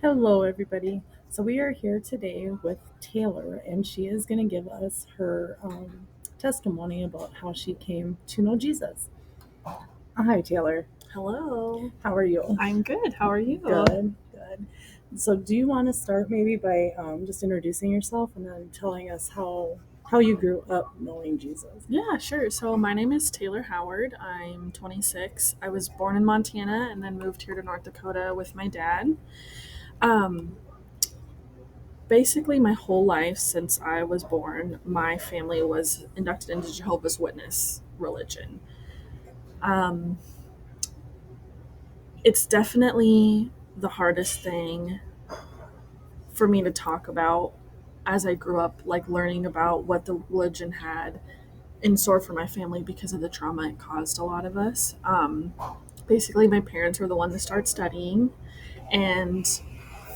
Hello, everybody. So, we are here today with Taylor, and she is going to give us her testimony about how she came to know Jesus. Hi, Taylor. Hello. How are you? I'm good. How are you? Good, good. So, do you want to start maybe by just introducing yourself and then telling us how you grew up knowing Jesus? Yeah, sure. So my name is Taylor Howard. I'm 26. I was born in Montana and then moved here to North Dakota with my dad. Um, Basically, my whole life since I was born, my family was inducted into Jehovah's Witness religion. Um, it's definitely the hardest thing for me to talk about as I grew up, like learning about what the religion had in store for my family because of the trauma it caused a lot of us. Basically, my parents were the one to start studying, and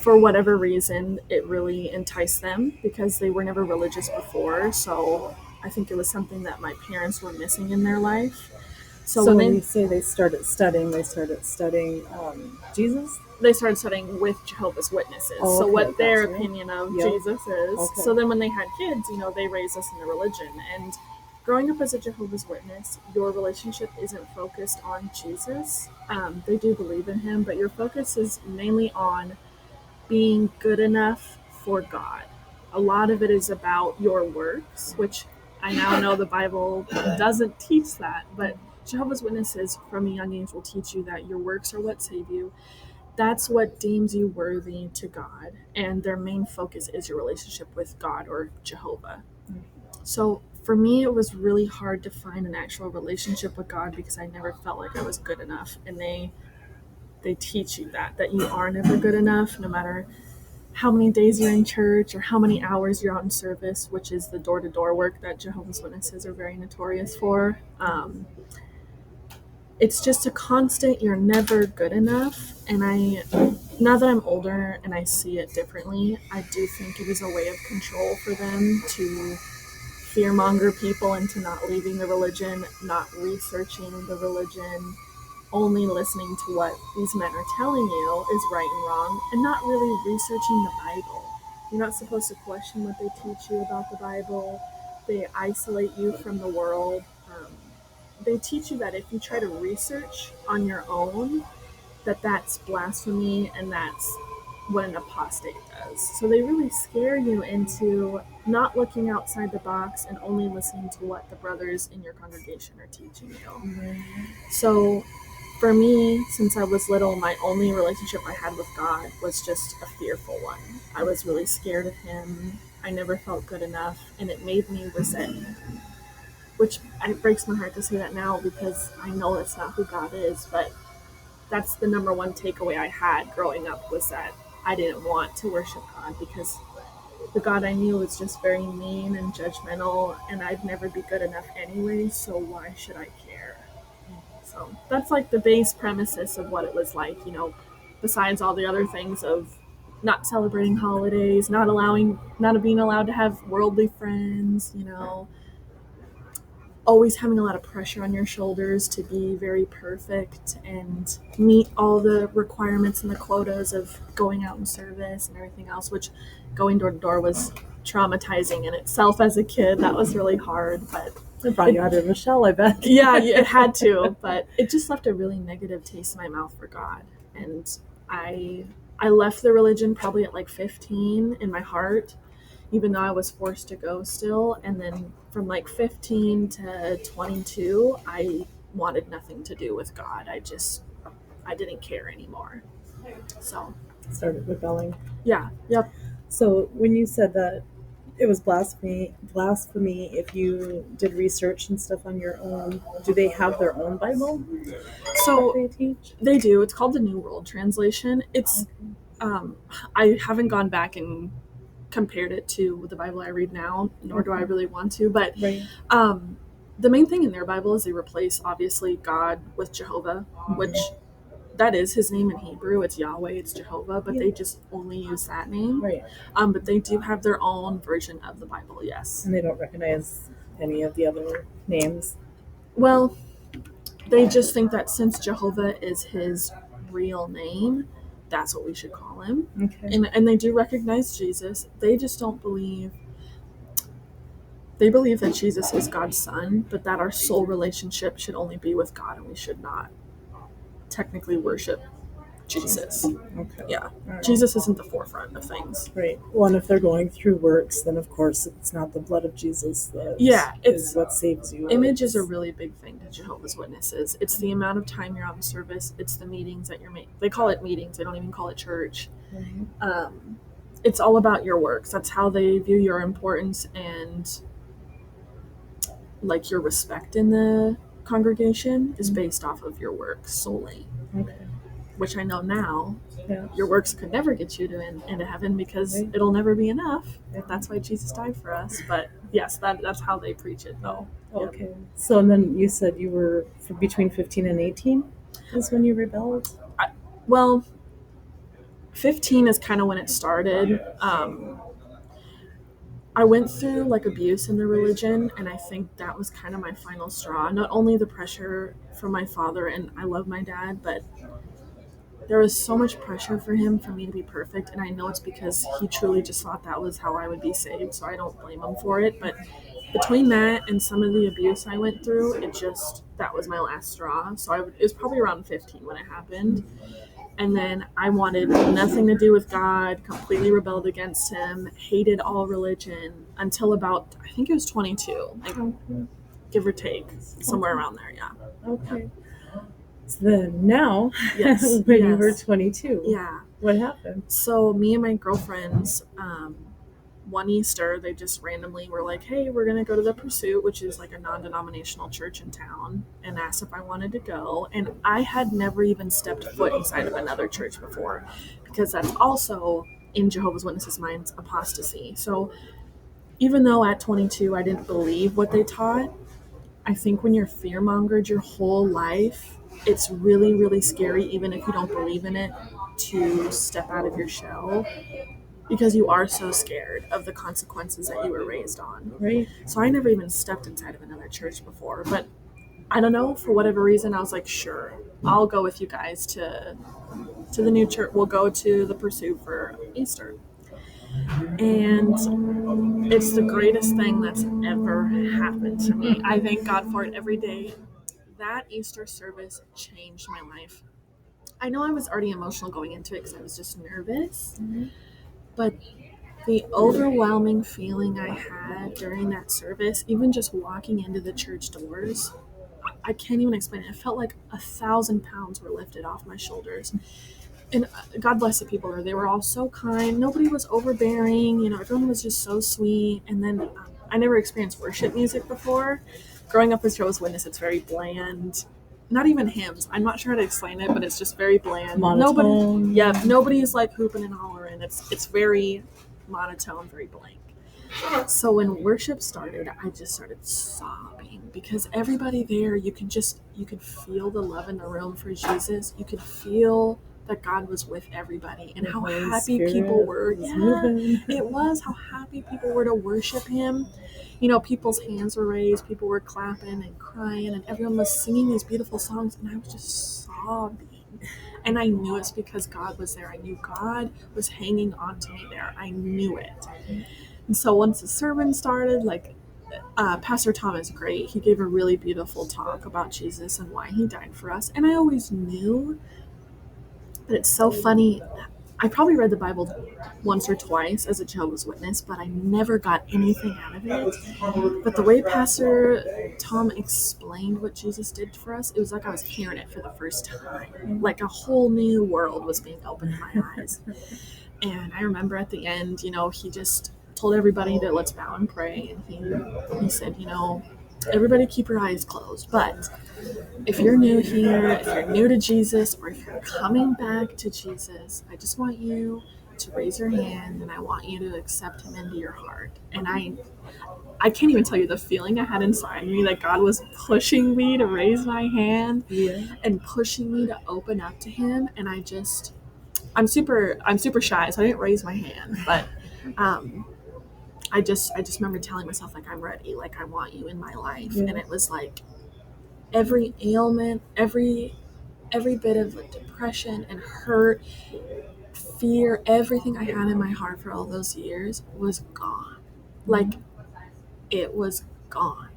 for whatever reason, it really enticed them because they were never religious before. So I think it was something that my parents were missing in their life. So So, when when you say they started studying Jesus? they started studying with Jehovah's Witnesses. Oh, so okay, what their gotcha. opinion of Yep. Jesus is. Okay. So then when they had kids, they raised us in the religion. And growing up as a Jehovah's Witness, your relationship isn't focused on Jesus. They do believe in him, but your focus is mainly on being good enough for God. A lot of it is about your works, which I now know the Bible doesn't teach that, but Jehovah's Witnesses from a young age will teach you that your works are what save you. That's what deems you worthy to God, and their main focus is your relationship with God or Jehovah. So for me, it was really hard to find an actual relationship with God because I never felt like I was good enough, and they teach you that you are never good enough, no matter how many days you're in church or how many hours you're out in service, which is the door-to-door work that Jehovah's Witnesses are very notorious for. It's just a constant, you're never good enough. And now that I'm older and I see it differently, I do think it is a way of control for them to fearmonger people into not leaving the religion, not researching the religion, only listening to what these men are telling you is right and wrong, and not really researching the Bible. You're not supposed to question what they teach you about the Bible. They isolate you from the world. They teach you that if you try to research on your own, that's blasphemy and that's what an apostate does. So they really scare you into not looking outside the box and only listening to what the brothers in your congregation are teaching you. So for me, since I was little, my only relationship I had with God was just a fearful one. I was really scared of him. I never felt good enough, and it made me resent him. Which it breaks my heart to say that now because I know that's not who God is, but that's the number one takeaway I had growing up was that I didn't want to worship God because the God I knew was just very mean and judgmental, and I'd never be good enough anyway, so why should I care? So that's like the base premises of what it was like, besides all the other things of not celebrating holidays, not being allowed to have worldly friends, always having a lot of pressure on your shoulders to be very perfect and meet all the requirements and the quotas of going out in service and everything else, which going door to door was traumatizing in itself as a kid. That was really hard, but It brought you out of a shell, I bet. yeah, it had to, but it just left a really negative taste in my mouth for God. And I left the religion probably at like 15 in my heart, even though I was forced to go still. And then from like 15 to 22, I wanted nothing to do with God. I didn't care anymore. So, Started rebelling. yeah, yep. So when you said that it was blasphemy if you did research and stuff on your own, do they have their own Bible So they teach? they do. It's called the New World Translation. I haven't gone back and compared it to the Bible I read now, nor do I really want to. But Right. The main thing in their Bible is they replace, obviously, God with Jehovah, which that is his name in Hebrew. It's Yahweh, it's Jehovah, but they just only use that name. Right. But they do have their own version of the Bible, yes. And they don't recognize any of the other names. Well, they just think that since Jehovah is his real name, that's what we should call him. Okay. And they do recognize Jesus. They just don't believe. They believe that Jesus is God's son, but that our soul relationship should only be with God, and we should not technically worship Jesus. Okay. Yeah. All right. Jesus isn't the forefront of things. Right. Well, and if they're going through works, then of course it's not the blood of Jesus that it's is what saves you. Image is a really big thing to Jehovah's Witnesses. It's the amount of time you're on the service. It's the meetings that you're making. They call it meetings. They don't even call it church. Mm-hmm. It's all about your works. That's how they view your importance and like your respect in the congregation is based off of your works solely. Okay. Which I know now, Yeah. your works could never get you into heaven because Right. it'll never be enough. That's why Jesus died for us. But yes, that's how they preach it, though. Okay. Yeah. So, and then you said you were between 15 and 18 is when you rebelled? Well, 15 is kind of when it started. I went through like abuse in the religion, and I think that was kind of my final straw. Not only the pressure from my father, and I love my dad, but there was so much pressure for him for me to be perfect, and I know it's because he truly just thought that was how I would be saved, so I don't blame him for it. But between that and some of the abuse I went through, that was my last straw. So it was probably around 15 when it happened. And then I wanted nothing to do with God, completely rebelled against him, hated all religion until about, I think it was 22, like, give or take, somewhere around there, yeah. Okay. So then now, Yes, when you were 22, yeah, what happened? So me and my girlfriends, one Easter, they just randomly were like, hey, we're going to go to the Pursuit, which is like a non-denominational church in town, and asked if I wanted to go. And I had never even stepped foot inside of another church before, because that's also, in Jehovah's Witnesses' minds, apostasy. So even though at 22 I didn't believe what they taught, I think when you're fear-mongered your whole life, it's really, really scary, even if you don't believe in it, to step out of your shell, because you are so scared of the consequences that you were raised on. Right. So I never even stepped inside of another church before, but I don't know, for whatever reason, I was like, sure, I'll go with you guys to the new church. We'll go to the Pursuit for Easter. And it's the greatest thing that's ever happened to me. I thank God for it every day. That Easter service changed my life. I know I was already emotional going into it because I was just nervous, but the overwhelming feeling I had during that service, even just walking into the church doors, I can't even explain it. It felt like 1,000 pounds were lifted off my shoulders. And God bless the people there. They were all so kind. Nobody was overbearing. Everyone was just so sweet. And then I never experienced worship music before. Growing up as Jehovah's Witness, it's very bland. Not even hymns. I'm not sure how to explain it, but it's just very bland. Monotone. Nobody's like hooping and hollering. It's very monotone, very blank. So when worship started, I just started sobbing because everybody there, you could feel the love in the room for Jesus. You could feel that God was with everybody and how happy people were. Yeah, it was how happy people were to worship him. People's hands were raised, people were clapping and crying, and everyone was singing these beautiful songs, and I was just sobbing. And I knew it's because God was there. I knew God was hanging on to me there. I knew it. And so once the sermon started, Pastor Tom is great. He gave a really beautiful talk about Jesus and why he died for us. And I always knew, but it's so funny. I probably read the Bible once or twice as a Jehovah's Witness, but I never got anything out of it. But the way Pastor Tom explained what Jesus did for us, it was like I was hearing it for the first time. Like a whole new world was being opened in my eyes. And I remember at the end, he just told everybody to let's bow and pray. And he said, everybody keep your eyes closed. But if you're new here, if you're new to Jesus, or if you're coming back to Jesus, I just want you to raise your hand, and I want you to accept him into your heart. And I can't even tell you the feeling I had inside me, that God was pushing me to raise my hand and pushing me to open up to him. And I'm super shy, so I didn't raise my hand, but I just remember telling myself, I'm ready, I want you in my life. And it was like every ailment, every every bit of depression and hurt, fear, everything I had in my heart for all those years was gone. Like, it was gone.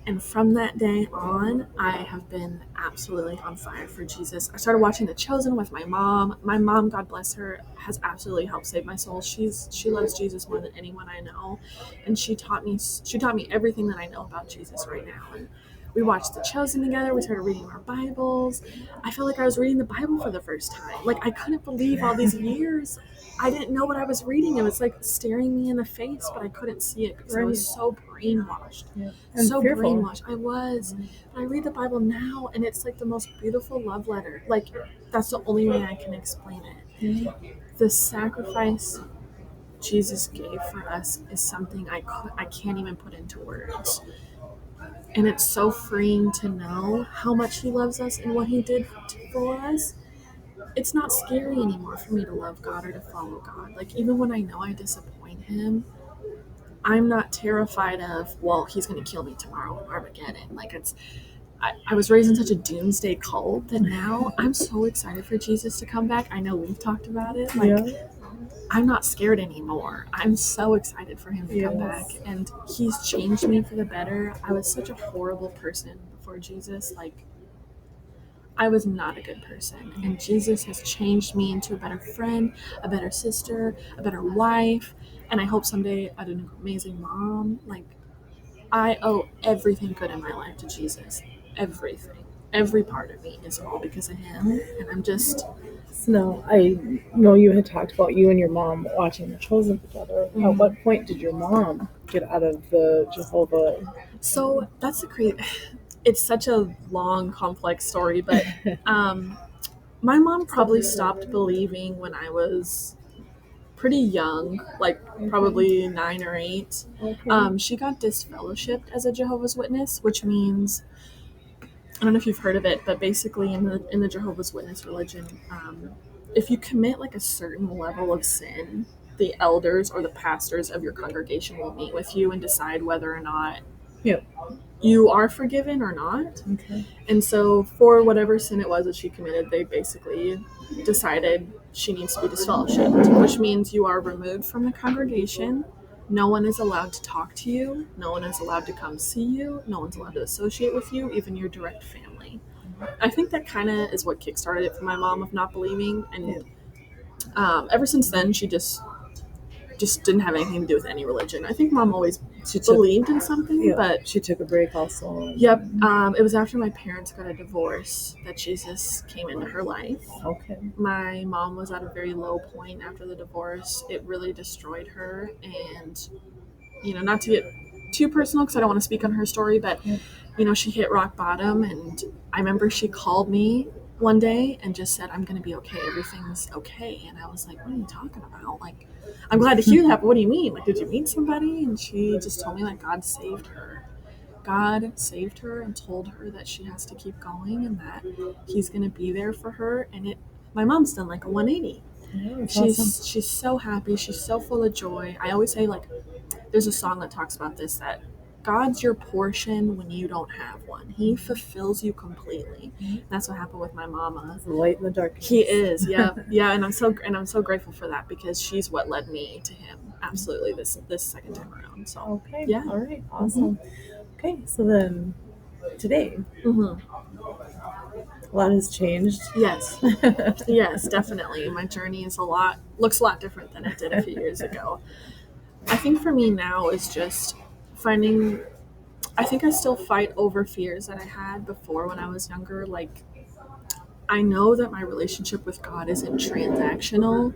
And from that day on, I have been absolutely on fire for Jesus. I started watching The Chosen with my mom. My mom, God bless her, has absolutely helped save my soul. She loves Jesus more than anyone I know, and she taught me everything that I know about Jesus right now. And we watched The Chosen together. We started reading our Bibles. I felt like I was reading the Bible for the first time. Like, I couldn't believe all these years I didn't know what I was reading. It was like staring me in the face, but I couldn't see it because I was so brainwashed. Yeah. So fearful. brainwashed. I was. But I read the Bible now, and it's like the most beautiful love letter. Like, that's the only way I can explain it. The sacrifice Jesus gave for us is something I can't even put into words. And it's so freeing to know how much He loves us and what He did for us. It's not scary anymore for me to love God or to follow God. Like, even when I know I disappoint Him, I'm not terrified of, well, He's going to kill me tomorrow, Armageddon. Like, I was raised in such a doomsday cult that now I'm so excited for Jesus to come back. I know we've talked about it. Like, I'm not scared anymore. I'm so excited for Him to come back. And He's changed me for the better. I was such a horrible person before Jesus. Like, I was not a good person. And Jesus has changed me into a better friend, a better sister, a better wife. And I hope someday an amazing mom. Like, I owe everything good in my life to Jesus. Everything. Every part of me is all because of Him. And I'm just. So now, I know you had talked about you and your mom watching The Chosen together. At what point did your mom get out of the Jehovah? So that's the crazy. It's such a long, complex story, but my mom probably stopped believing when I was pretty young, like probably 9 or 8. She got disfellowshipped as a Jehovah's Witness, which means, I don't know if you've heard of it, but basically in the Jehovah's Witness religion, if you commit like a certain level of sin, the elders or the pastors of your congregation will meet with you and decide whether or not you are forgiven or not. And so for whatever sin it was that she committed, they basically decided she needs to be disfellowshipped, which means you are removed from the congregation. No one is allowed to talk to you. No one is allowed to come see you. No one's allowed to associate with you, even your direct family. I think that kind of is what kickstarted it for my mom of not believing. And ever since then, she just didn't have anything to do with any religion. I think mom always believed in something, but she took a break also. Yep. It was after my parents got a divorce that Jesus came into her life. My mom was at a very low point after the divorce. It really destroyed her. And, not to get too personal because I don't want to speak on her story, but, she hit rock bottom. And I remember she called me one day and just said, I'm going to be okay. Everything's okay. And I was like, what are you talking about? Like, I'm glad to hear that, but what do you mean? Like, did you meet somebody? And she just told me, like, God saved her. God saved her and told her that she has to keep going and that He's going to be there for her. And my mom's done like a 180. She's so happy. She's so full of joy. I always say, like, there's a song that talks about this, that God's your portion when you don't have one. He fulfills you completely. That's what happened with my mama. The light in the darkness. He is, yeah. And I'm so grateful for that because she's what led me to Him. Absolutely, this second time around. So yeah. All right, awesome. Okay, so then today, a lot has changed. Yes. Yes, definitely. My journey looks a lot different than it did a few years ago. I think for me now is just I think I still fight over fears that I had before when I was younger. Like, I know that my relationship with God isn't transactional,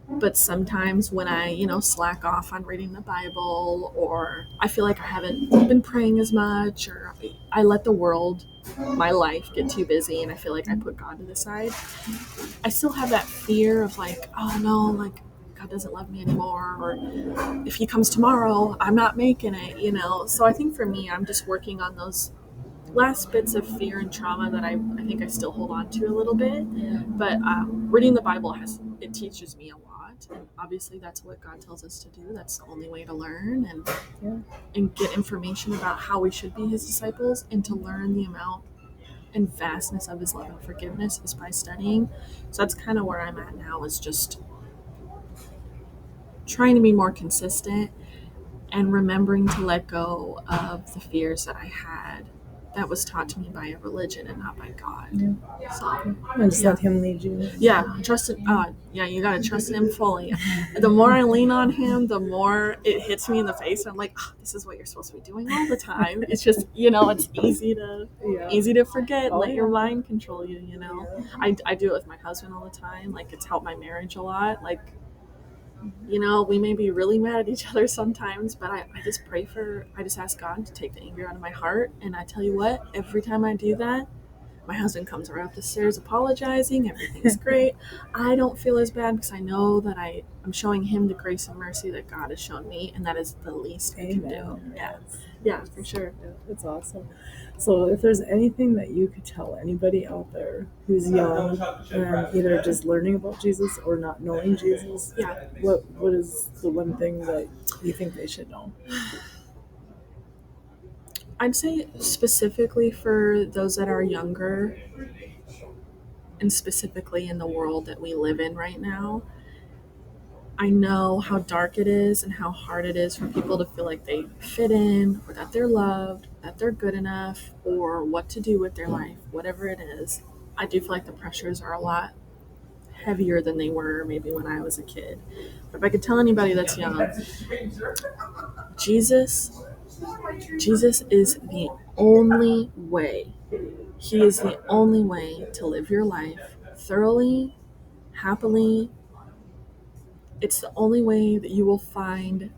but sometimes when I, slack off on reading the Bible, or I feel like I haven't been praying as much, or I let the world, my life, get too busy and I feel like I put God to the side, I still have that fear of like, oh no, like God doesn't love me anymore, or if He comes tomorrow, I'm not making it, So I think for me, I'm just working on those last bits of fear and trauma that I think I still hold on to a little bit. But reading the Bible it teaches me a lot, and obviously that's what God tells us to do. That's the only way to learn and get information about how we should be His disciples, and to learn the amount and vastness of his love and forgiveness is by studying. So that's kind of where I'm at now, is just trying to be more consistent and remembering to let go of the fears that I had that was taught to me by a religion and not by God. Yeah. So, And just yeah. let him lead you. Yeah, trust it. Yeah, you gotta trust in him fully. The more I lean on him, the more it hits me in the face. I'm like, this is what you're supposed to be doing all the time. It's just, it's easy to forget. Let your mind control you. I do it with my husband all the time. Like, it's helped my marriage a lot. Like, we may be really mad at each other sometimes, but I just I just ask God to take the anger out of my heart. And I tell you what, every time I do that, my husband comes around the stairs apologizing. Everything's great. I don't feel as bad because I know that I'm showing him the grace and mercy that God has shown me, and that is the least we can do. Yeah, for sure. Yeah, that's awesome. So if there's anything that you could tell anybody out there who's young and either just learning about Jesus or not knowing Jesus, what is the one thing that you think they should know? I'd say specifically for those that are younger, and specifically in the world that we live in right now, I know how dark it is and how hard it is for people to feel like they fit in, or that they're loved, that they're good enough, or what to do with their life, whatever it is. I do feel like the pressures are a lot heavier than they were maybe when I was a kid. But if I could tell anybody that's young, Jesus is the only way. He is the only way to live your life thoroughly, happily. It's the only way that you will find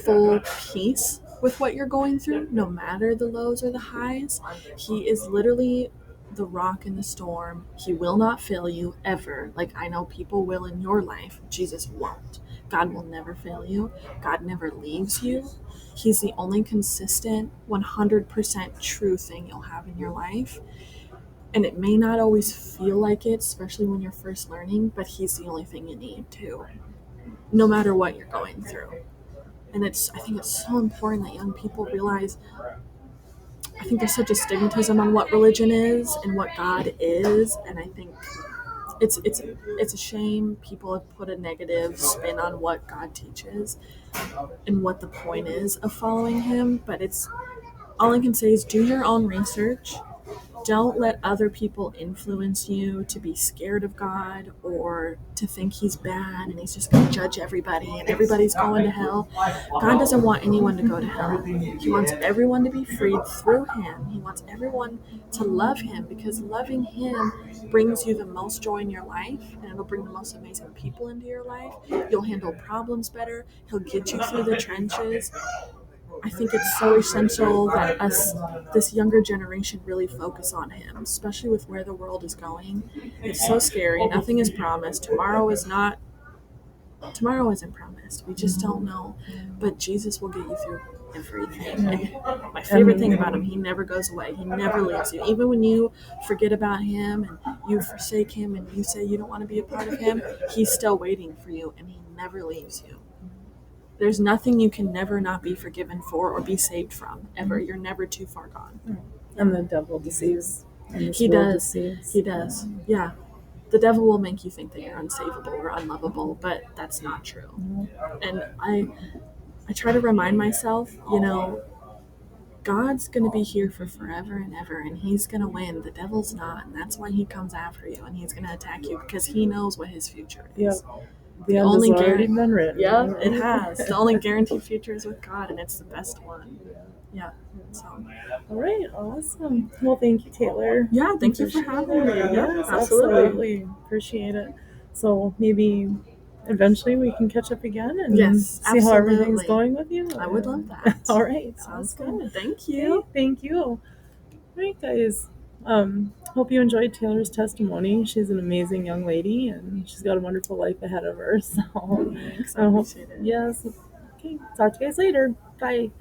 full peace with what you're going through, no matter the lows or the highs. He is literally the rock in the storm. He will not fail you ever. Like, I know people will in your life. Jesus won't. God will never fail you. God never leaves you. He's the only consistent, 100% true thing you'll have in your life. And it may not always feel like it, especially when you're first learning, but he's the only thing you need to, no matter what you're going through. And I think it's so important that young people realize, I think there's such a stigmatism on what religion is and what God is. And I think it's a shame people have put a negative spin on what God teaches and what the point is of following him. But all I can say is do your own research. Don't let other people influence you to be scared of God or to think he's bad and he's just going to judge everybody and everybody's going to hell. God doesn't want anyone to go to hell. He wants everyone to be freed through him. He wants everyone to love him, because loving him brings you the most joy in your life, and it'll bring the most amazing people into your life. You'll handle problems better. He'll get you through the trenches. I think it's so essential that this younger generation, really focus on him, especially with where the world is going. It's so scary. Nothing is promised. Tomorrow isn't promised. We just don't know. But Jesus will get you through everything. And my favorite thing about him, he never goes away. He never leaves you. Even when you forget about him and you forsake him and you say you don't want to be a part of him, he's still waiting for you, and he never leaves you. There's nothing you can never not be forgiven for or be saved from, ever. You're never too far gone. And the devil deceives. He does. Yeah. The devil will make you think that you're unsavable or unlovable, but that's not true. And I try to remind myself, God's going to be here for forever and ever, and he's going to win. The devil's not, and that's why he comes after you, and he's going to attack you because he knows what his future is. Yep. The end has already been written. Yeah, it has. The only guaranteed future is with God, and it's the best one. Yeah. So. All right. Awesome. Well, thank you, Taylor. Yeah, thank you for having me. Yes, absolutely. Appreciate it. So maybe eventually we can catch up again and see how everything's going with you. I would love that. All right. Sounds good. Thank you. Okay, thank you. All right, guys. Hope you enjoyed Taylor's testimony. She's an amazing young lady, and she's got a wonderful life ahead of her. So, thanks. I appreciate it. Yes. Okay. Talk to you guys later. Bye.